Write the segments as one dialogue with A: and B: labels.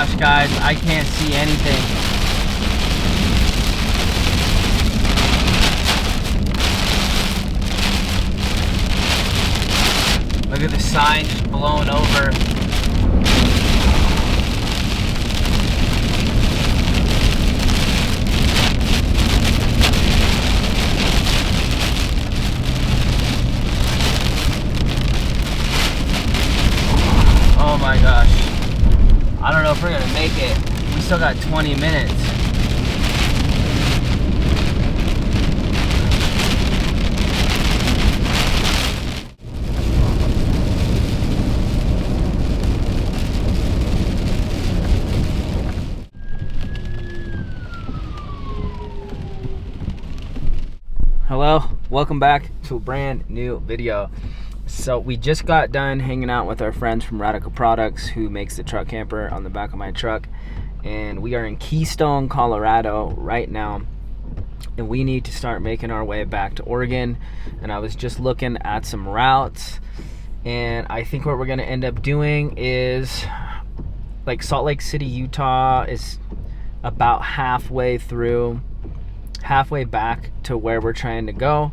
A: gosh, guys, I can't see anything. Look at the sign just blown over. Oh my gosh. I don't know if we're gonna make it. We still got 20 minutes. Hello, welcome back to a brand new video. So we just got done hanging out with our friends from Radica Products, who makes the truck camper on the back of my truck, and we are in Keystone, Colorado right now, and we need to start making our way back to Oregon. And I was just looking at some routes, and I think what we're going to end up doing is, like, Salt Lake City, Utah is about halfway back to where we're trying to go.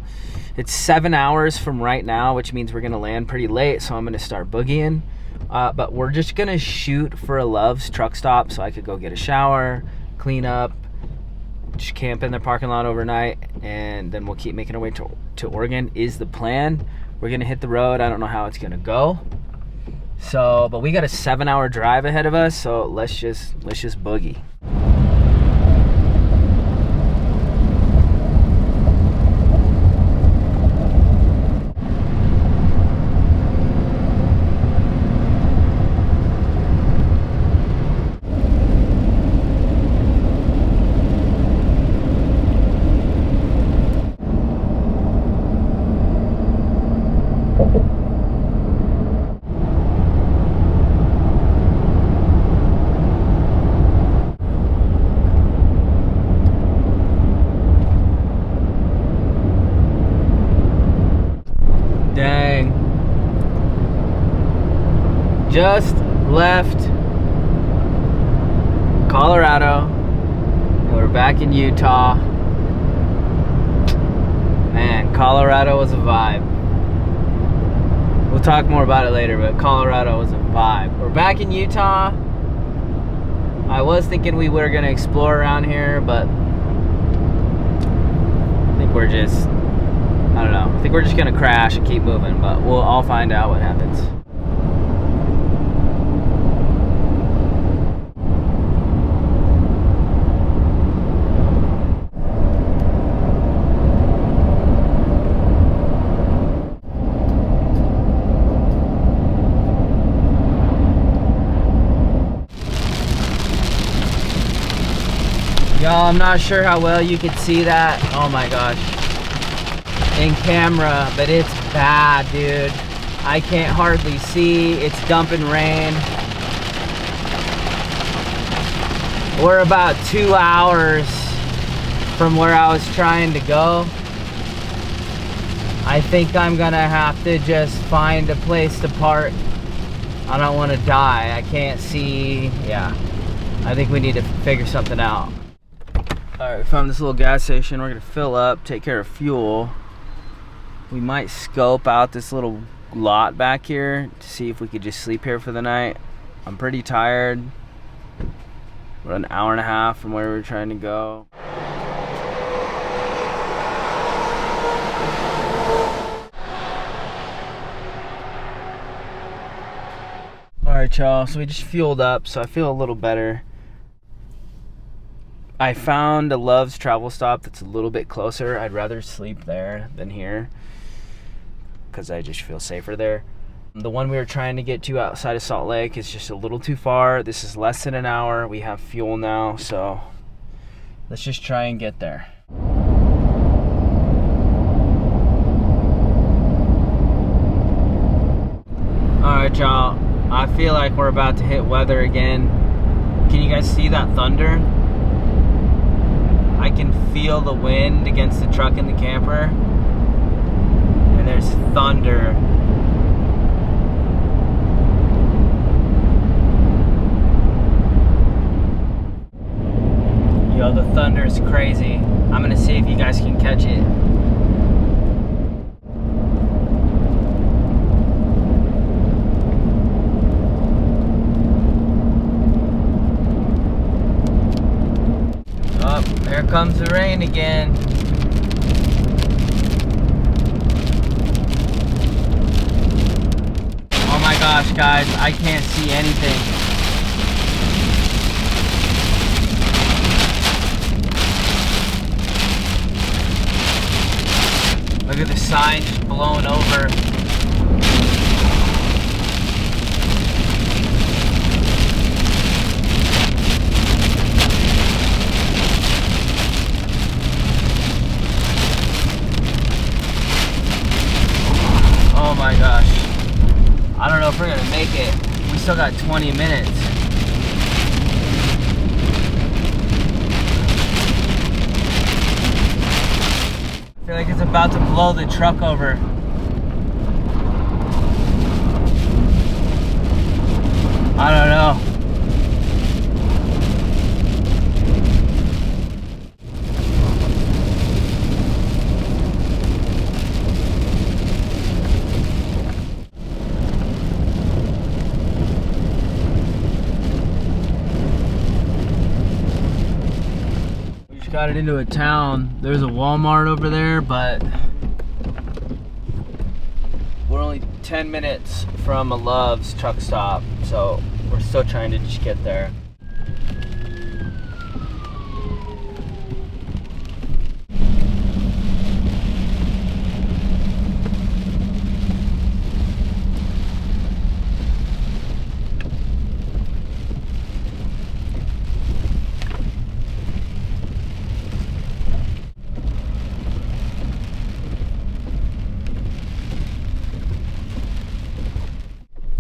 A: It's 7 hours from right now, which means we're gonna land pretty late, so I'm gonna start boogieing. But we're just gonna shoot for a Love's truck stop so I could go get a shower, clean up, just camp in the parking lot overnight, and then we'll keep making our way to Oregon is the plan. We're gonna hit the road. I don't know how it's gonna go. So, but we got a 7-hour drive ahead of us, so let's just boogie. Just left Colorado, and we're back in Utah. Man, Colorado was a vibe. We'll talk more about it later, but Colorado was a vibe. We're back in Utah. I was thinking we were gonna explore around here, but I think we're just, I don't know. I think we're just gonna crash and keep moving, but I'll find out what happens. Y'all, I'm not sure how well you could see that. Oh my gosh. In camera, but it's bad, dude. I can't hardly see. It's dumping rain. We're about 2 hours from where I was trying to go. I think I'm gonna have to just find a place to park. I don't want to die. I can't see. Yeah, I think we need to figure something out. Alright, we found this little gas station. We're gonna fill up, take care of fuel. We might scope out this little lot back here to see if we could just sleep here for the night. I'm pretty tired. We're an hour and a half from where we're trying to go. Alright, y'all, so we just fueled up, so I feel a little better. I found a Love's travel stop that's a little bit closer. I'd rather sleep there than here because I just feel safer there. The one we were trying to get to outside of Salt Lake is just a little too far. This is less than an hour. We have fuel now, so let's just try and get there. Alright, y'all, I feel like we're about to hit weather again. Can you guys see that thunder? I can feel the wind against the truck and the camper, and there's thunder. The thunder is crazy. I'm gonna see if you guys can catch it. Oh, there comes the rain again. Oh my gosh, guys, I can't see anything. Look at the sign just blown over. Oh my gosh. I don't know if we're gonna make it. We still got 20 minutes. I feel like it's about to blow the truck over. I don't know. Got it into a town. There's a Walmart over there, but we're only 10 minutes from a Love's truck stop, so we're still trying to just get there.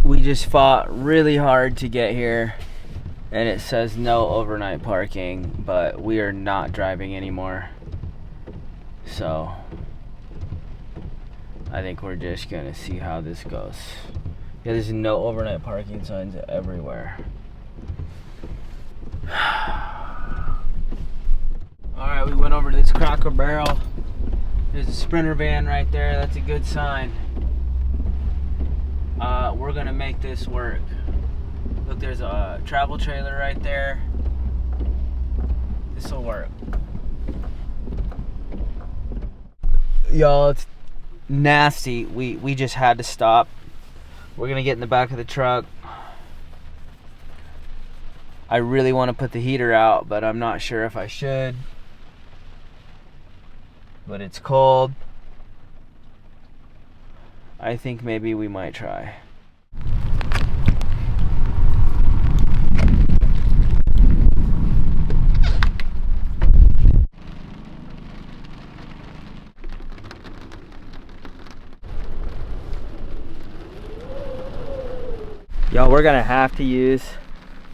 A: We just fought really hard to get here, and it says no overnight parking, but we are not driving anymore. So I think we're just gonna see how this goes. Yeah, there's no overnight parking signs everywhere. Alright, we went over to this Cracker Barrel. There's a Sprinter van right there. That's a good sign. We're gonna make this work. Look, there's a travel trailer right there. This will work. Y'all, it's nasty. We just had to stop. We're gonna get in the back of the truck. I really want to put the heater out, but I'm not sure if I should. But it's cold. I think maybe we might try. Y'all, we're gonna have to use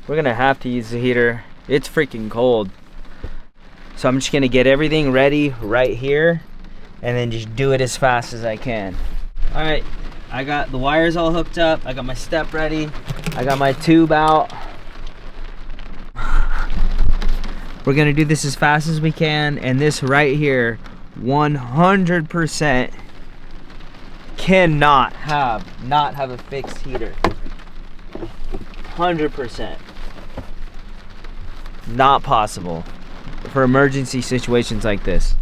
A: the heater. It's freaking cold. So I'm just gonna get everything ready right here and then just do it as fast as I can. All right, I got the wires all hooked up. I got my step ready. I got my tube out. We're gonna do this as fast as we can, and this right here, 100% cannot have a fixed heater. 100%. Not possible for emergency situations like this.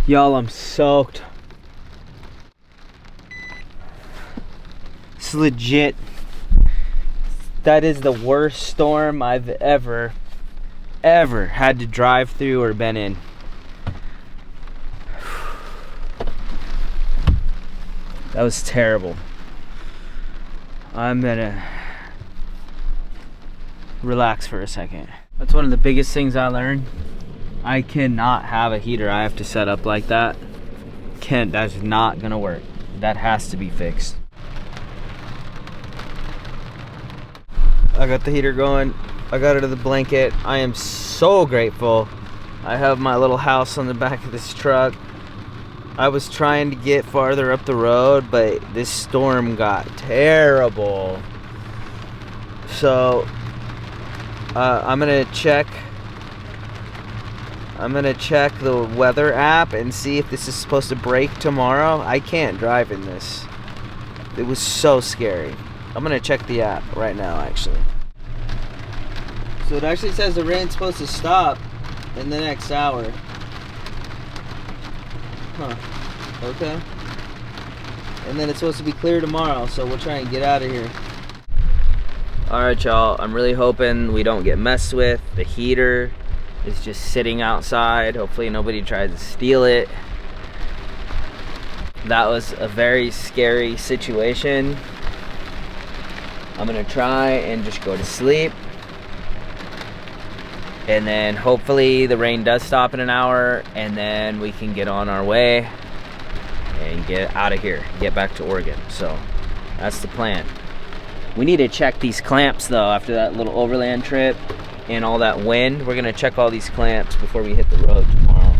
A: Y'all, I'm soaked. It's legit. That is the worst storm I've ever had to drive through or been in. That was terrible. I'm gonna relax for a second. That's one of the biggest things I learned. I cannot have a heater I have to set up like that. That's not gonna work. That has to be fixed. I got the heater going. I got it to the blanket. I am so grateful. I have my little house on the back of this truck. I was trying to get farther up the road, but this storm got terrible. So I'm gonna check the weather app and see if this is supposed to break tomorrow. I can't drive in this. It was so scary. I'm gonna check the app right now, actually. So it actually says the rain's supposed to stop in the next hour. Huh. Okay. And then it's supposed to be clear tomorrow, so we'll try and get out of here. Alright, y'all. I'm really hoping we don't get messed with. The heater is just sitting outside. Hopefully nobody tries to steal it. That was a very scary situation. I'm gonna try and just go to sleep. And then hopefully the rain does stop in an hour, and then we can get on our way and get out of here, get back to Oregon. So that's the plan. We need to check these clamps though after that little overland trip and all that wind. We're gonna check all these clamps before we hit the road tomorrow.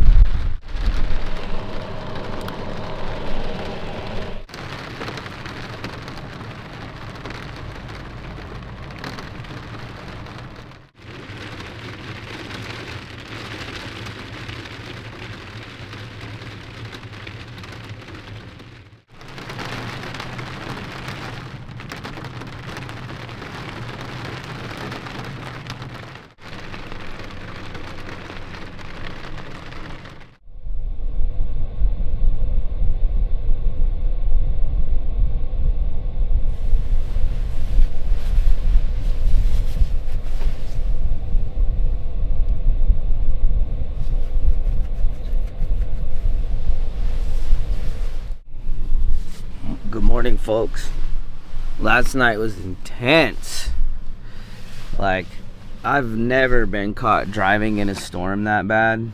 A: Good morning, folks. Last night was intense. Like, I've never been caught driving in a storm that bad.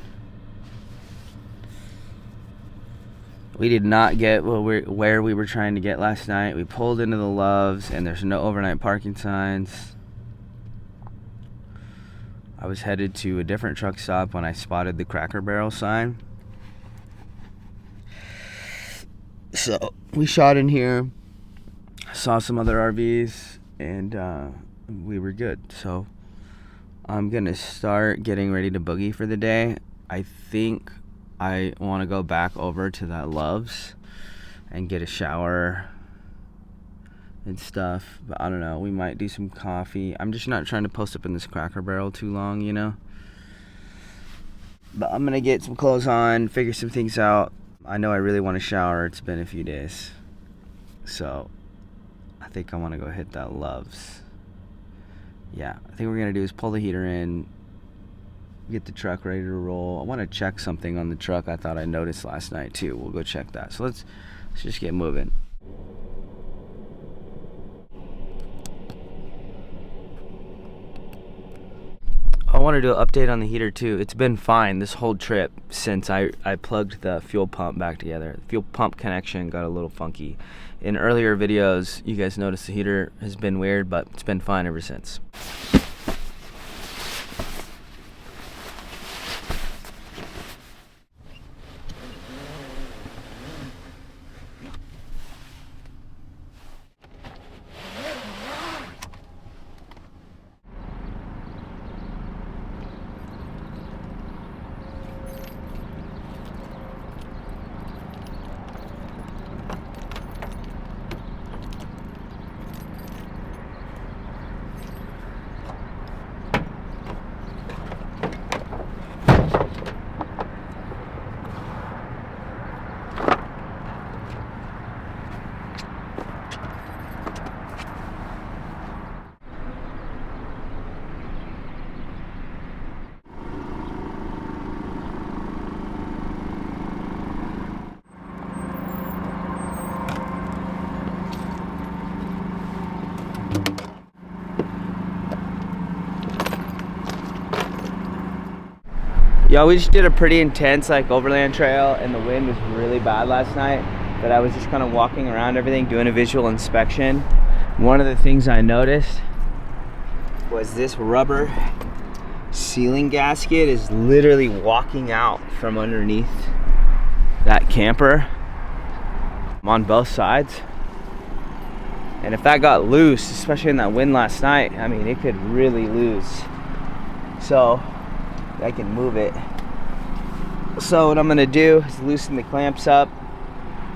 A: We did not get where we were trying to get last night. We pulled into the Loves, and there's no overnight parking signs. I was headed to a different truck stop when I spotted the Cracker Barrel sign. So we shot in here, saw some other RVs, and we were good. So I'm gonna start getting ready to boogie for the day. I think I want to go back over to that Loves and get a shower and stuff, but I don't know. We might do some coffee. I'm just not trying to post up in this Cracker Barrel too long, you know. But I'm gonna get some clothes on, figure some things out. I know I really want to shower. It's been a few days. So I think I want to go hit that Loves. Yeah, I think what we're going to do is pull the heater in, get the truck ready to roll. I want to check something on the truck I thought I noticed last night too. We'll go check that. So let's just get moving. I want to do an update on the heater too. It's been fine this whole trip since I plugged the fuel pump back together. The fuel pump connection got a little funky. In earlier videos, you guys noticed the heater has been weird, but it's been fine ever since. Yeah, we just did a pretty intense like overland trail, and the wind was really bad last night, but I was just kind of walking around everything, doing a visual inspection. One of the things I noticed was this rubber ceiling gasket is literally walking out from underneath that camper on both sides. And if that got loose, especially in that wind last night, I mean, it could really lose. So I can move it. So what I'm gonna do is loosen the clamps up,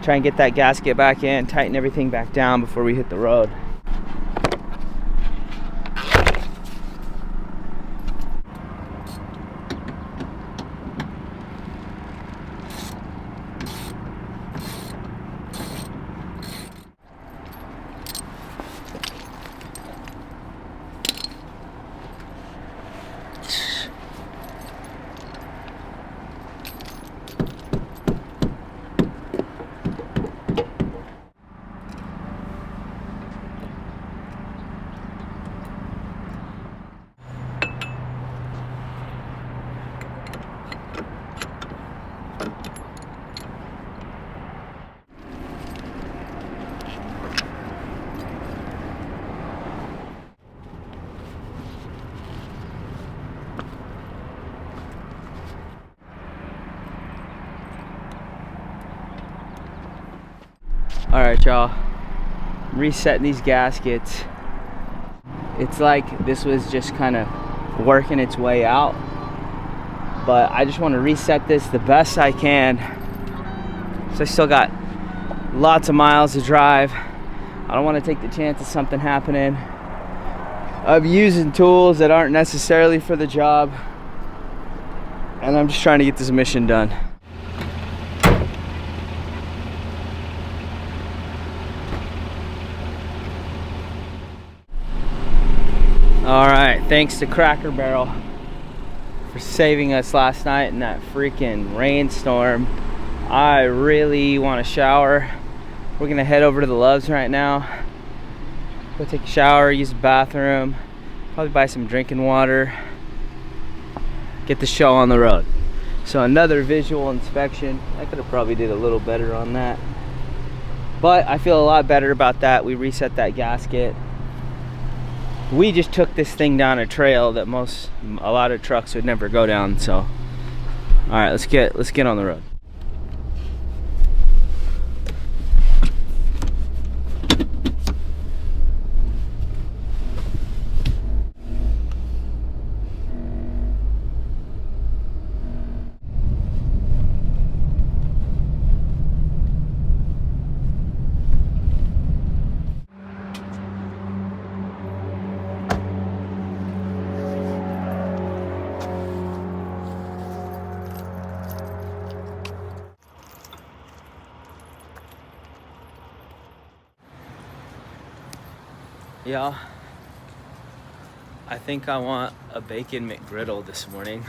A: try and get that gasket back in, tighten everything back down before we hit the road. All right, y'all, resetting these gaskets. It's like this was just kind of working its way out, but I just want to reset this the best I can. So I still got lots of miles to drive. I don't want to take the chance of something happening, of using tools that aren't necessarily for the job, and I'm just trying to get this mission done. All right, thanks to Cracker Barrel for saving us last night in that freaking rainstorm. I really want to shower. We're gonna head over to the Loves right now. Go take a shower, use the bathroom, probably buy some drinking water, get the show on the road. So another visual inspection. I could have probably did a little better on that, but I feel a lot better about that. We reset that gasket. We just took this thing down a trail that a lot of trucks would never go down. So, all right, let's get on the road. Yeah, I think I want a bacon McGriddle this morning.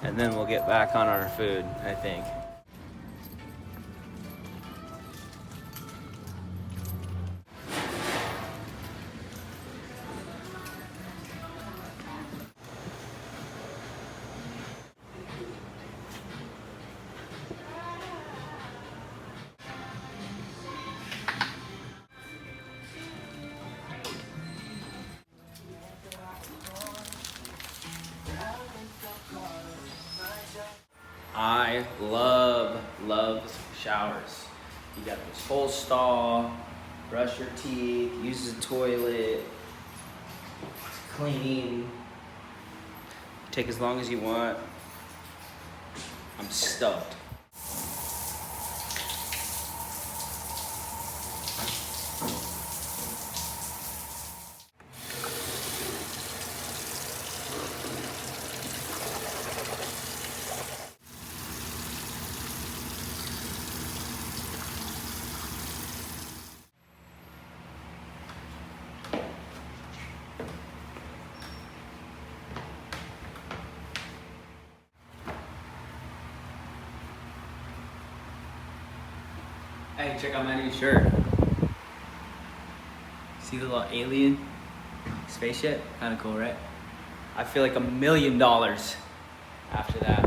A: And then we'll get back on our food, I think. I love showers. You got this whole stall, brush your teeth, use the toilet, it's clean, take as long as you want. I'm stoked. Hey, check out my new shirt. See the little alien spaceship? Kind of cool, right? I feel like $1 million after that.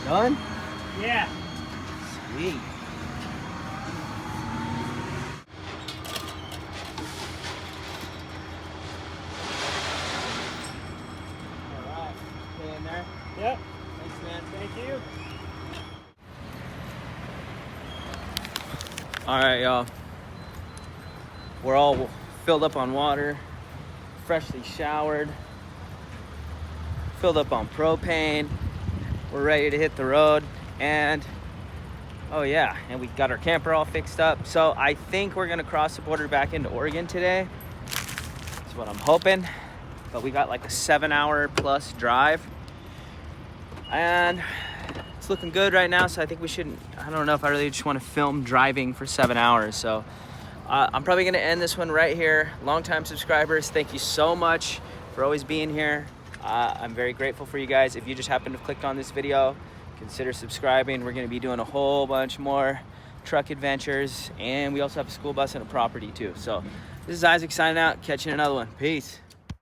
A: Done?
B: Yeah.
A: Sweet. Alright, stay in there.
B: Yep.
A: Thanks, man.
B: Thank you.
A: Alright, y'all. We're all filled up on water, freshly showered, filled up on propane. We're ready to hit the road, and oh yeah, and we got our camper all fixed up. So I think we're gonna cross the border back into Oregon today. That's what I'm hoping. But we got like a 7-hour plus drive, and it's looking good right now. So I think we shouldn't, I don't know if I really just want to film driving for 7 hours. So I'm probably gonna end this one right here. Longtime subscribers, thank you so much for always being here. I'm very grateful for you guys. If you just happen to have clicked on this video, consider subscribing. We're gonna be doing a whole bunch more truck adventures, and we also have a school bus and a property too. So this is Isaac signing out, catching another one. Peace.